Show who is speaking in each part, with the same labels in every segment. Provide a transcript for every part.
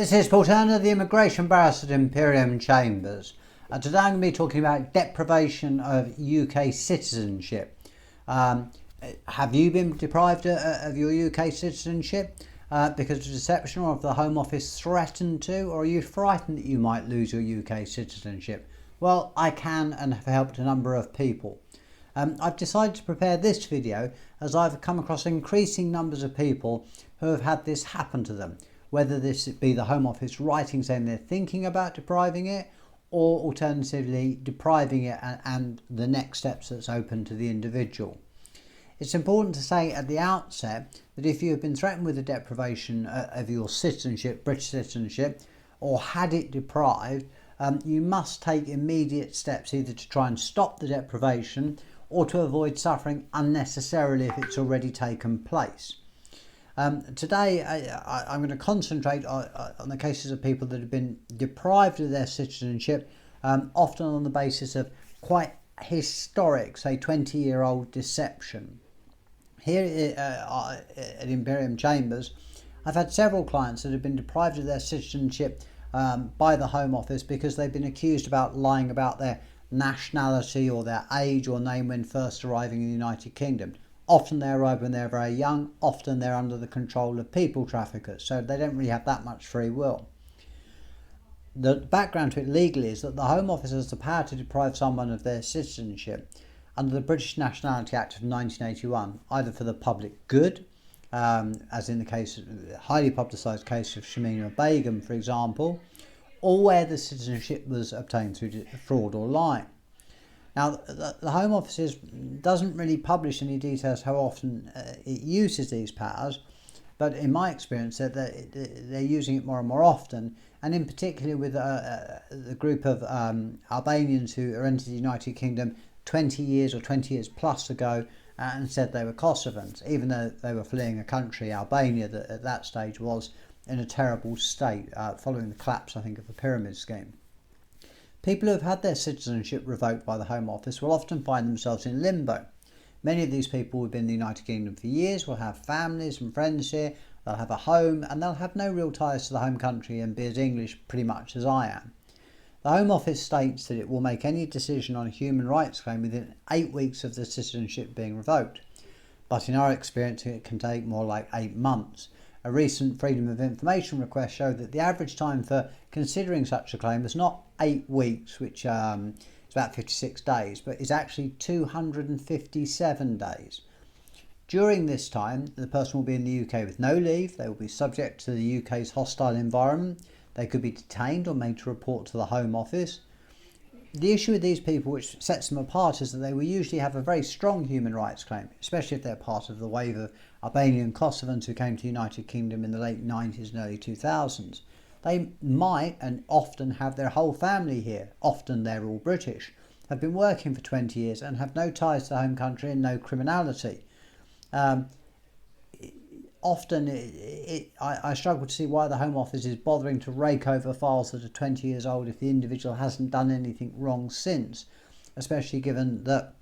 Speaker 1: This is Paul Turner, the immigration barrister at Imperium Chambers. Today I'm going to be talking about deprivation of UK citizenship. Have you been deprived of your UK citizenship because of deception, or have the Home Office threatened to, or are you frightened that you might lose your UK citizenship? Well, I can and have helped a number of people. I've decided to prepare this video as I've come across increasing numbers of people who have had this happen to them, whether this be the Home Office writing saying they're thinking about depriving it, or alternatively depriving it and the next steps that's open to the individual. It's important to say at the outset that if you have been threatened with the deprivation of your citizenship, British citizenship, or had it deprived, you must take immediate steps either to try and stop the deprivation or to avoid suffering unnecessarily if it's already taken place. Today I'm going to concentrate on the cases of people that have been deprived of their citizenship, often on the basis of quite historic, say 20-year-old deception. Here at Imperium Chambers, I've had several clients that have been deprived of their citizenship by the Home Office because they've been accused about lying about their nationality or their age or name when first arriving in the United Kingdom. Often they arrive when they're very young, often they're under the control of people traffickers, so they don't really have that much free will. The background to it legally is that the Home Office has the power to deprive someone of their citizenship under the British Nationality Act of 1981, either for the public good, as in the case of the highly publicised case of Shamima Begum, for example, or where the citizenship was obtained through fraud or lying. Now, the Home Office doesn't really publish any details how often it uses these powers, but in my experience they're using it more and more often, and in particular with the group of Albanians who entered the United Kingdom 20 years or 20 years plus ago and said they were Kosovans, even though they were fleeing a country, Albania, that at that stage was in a terrible state following the collapse, I think, of the pyramid scheme. People who have had their citizenship revoked by the Home Office will often find themselves in limbo. Many of these people who have been in the United Kingdom for years will have families and friends here, they'll have a home, and they'll have no real ties to the home country and be as English pretty much as I am. The Home Office states that it will make any decision on a human rights claim within 8 weeks of the citizenship being revoked, but in our experience it can take more like 8 months. A recent Freedom of Information request showed that the average time for considering such a claim was not 8 weeks, which is about 56 days, but is actually 257 days. During this time, the person will be in the UK with no leave, they will be subject to the UK's hostile environment, they could be detained or made to report to the Home Office. The issue with these people, which sets them apart, is that they will usually have a very strong human rights claim, especially if they're part of the wave of Albanian Kosovans who came to the United Kingdom in the late 90s and early 2000s. They might and often have their whole family here, often they're all British, have been working for 20 years and have no ties to the home country and no criminality. Often I struggle to see why the Home Office is bothering to rake over files that are 20 years old if the individual hasn't done anything wrong since, especially given that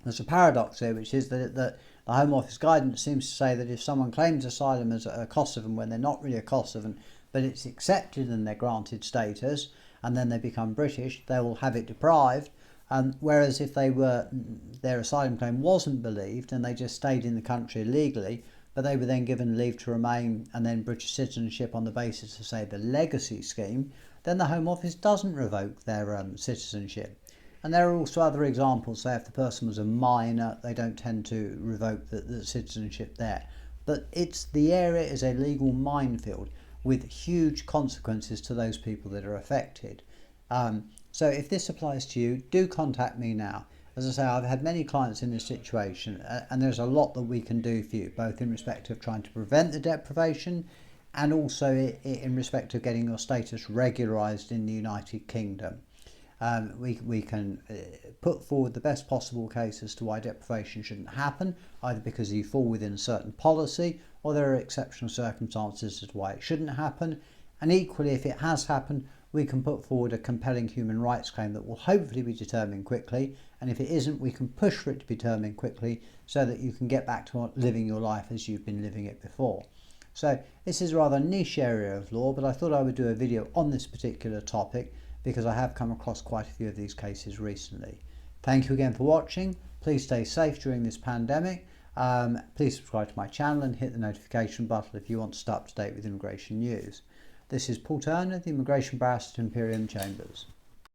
Speaker 1: there's a paradox here, which is that the Home Office guidance seems to say that if someone claims asylum as a Kosovan when they're not really a Kosovan, but it's accepted and they're granted status, and then they become British, they will have it deprived. Whereas if their asylum claim wasn't believed and they just stayed in the country illegally, but they were then given leave to remain and then British citizenship on the basis of, say, the legacy scheme, then the Home Office doesn't revoke their citizenship. And there are also other examples, say if the person was a minor, they don't tend to revoke the citizenship there. But the area is a legal minefield with huge consequences to those people that are affected. So if this applies to you, do contact me now. As I say, I've had many clients in this situation, and there's a lot that we can do for you, both in respect of trying to prevent the deprivation and also in respect of getting your status regularised in the United Kingdom. We can put forward the best possible case as to why deprivation shouldn't happen, either because you fall within a certain policy or there are exceptional circumstances as to why it shouldn't happen. And equally, if it has happened, we can put forward a compelling human rights claim that will hopefully be determined quickly, and if it isn't, we can push for it to be determined quickly so that you can get back to living your life as you've been living it before. So this is a rather niche area of law, but I thought I would do a video on this particular topic because I have come across quite a few of these cases recently. Thank you again for watching. Please stay safe during this pandemic. Please subscribe to my channel and hit the notification button if you want to stay up to date with immigration news. This is Paul Turner, the Immigration Barrister at Imperium Chambers.